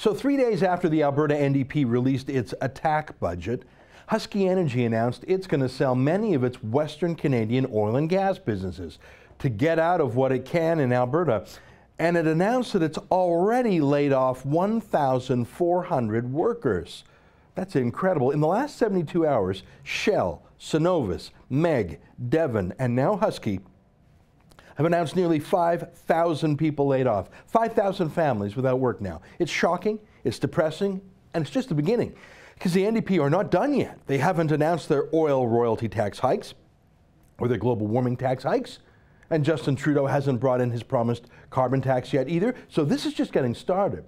So 3 days after the Alberta NDP released its attack budget, Husky Energy announced it's going to sell many of its Western Canadian oil and gas businesses to get out of what it can in Alberta. And it announced that it's already laid off 1,400 workers. That's incredible. In the last 72 hours, Shell, Cenovus, Meg, Devon, and now Husky have announced nearly 5,000 people laid off. 5,000 families without work now. It's shocking, it's depressing, and it's just the beginning. Because the NDP are not done yet. They haven't announced their oil royalty tax hikes or their global warming tax hikes. And Justin Trudeau hasn't brought in his promised carbon tax yet either. So this is just getting started.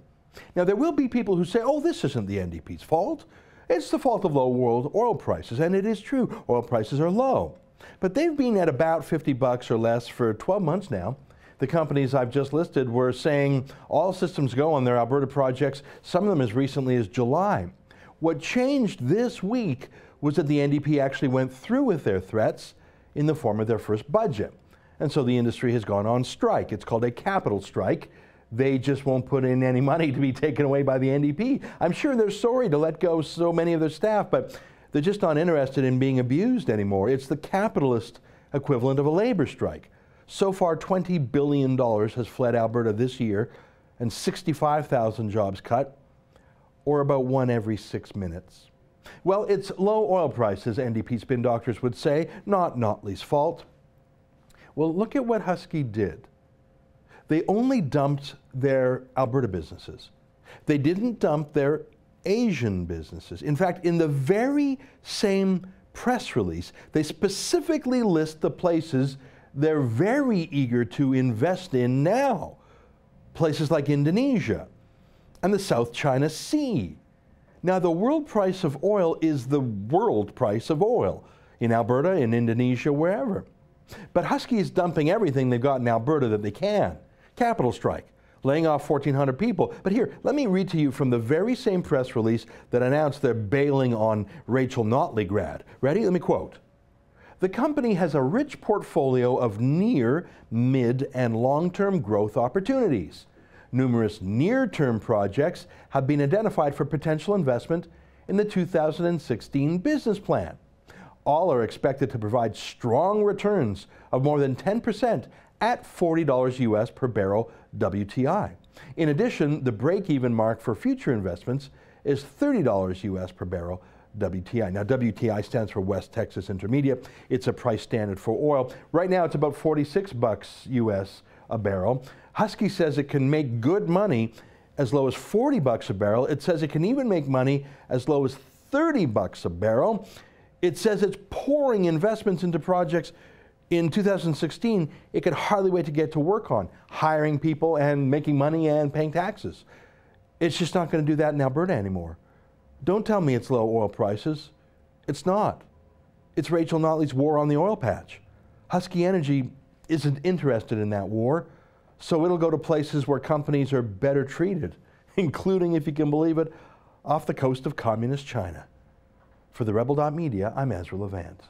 Now, there will be people who say, oh, this isn't the NDP's fault. It's the fault of low world oil prices. And it is true. Oil prices are low. But they've been at about $50 or less for 12 months now. The companies I've just listed were saying all systems go on their Alberta projects, some of them as recently as July. What changed this week was that the NDP actually went through with their threats in the form of their first budget. And so the industry has gone on strike. It's called a capital strike. They just won't put in any money to be taken away by the NDP. I'm sure they're sorry to let go so many of their staff, but they're just not interested in being abused anymore. It's the capitalist equivalent of a labor strike. So far, $20 billion has fled Alberta this year and 65,000 jobs cut, or about one every 6 minutes. Well, it's low oil prices, NDP spin doctors would say, not Notley's fault. Well, look at what Husky did. They only dumped their Alberta businesses. They didn't dump their Asian businesses. In fact, in the very same press release, they specifically list the places they're very eager to invest in now. Places like Indonesia and the South China Sea. Now, the world price of oil is the world price of oil in Alberta, in Indonesia, wherever. But Husky is dumping everything they've got in Alberta that they can. Capital strike, laying off 1,400 people. But here, let me read to you from the very same press release that announced they're bailing on Rachel Notley grad. Ready? Let me quote. The company has a rich portfolio of near, mid, and long-term growth opportunities. Numerous near-term projects have been identified for potential investment in the 2016 business plan. All are expected to provide strong returns of more than 10% at $40 US per barrel WTI. In addition, the break-even mark for future investments is $30 US per barrel WTI. Now, WTI stands for West Texas Intermediate. It's a price standard for oil. Right now, it's about $46 US a barrel. Husky says it can make good money as low as $40 a barrel. It says it can even make money as low as $30 a barrel. It says it's pouring investments into projects in 2016 it could hardly wait to get to work on, hiring people and making money and paying taxes. It's just not going to do that in Alberta anymore. Don't tell me it's low oil prices. It's not. It's Rachel Notley's war on the oil patch. Husky Energy isn't interested in that war, so it'll go to places where companies are better treated, including, if you can believe it, off the coast of communist China. For TheRebel.media, I'm Ezra Levant.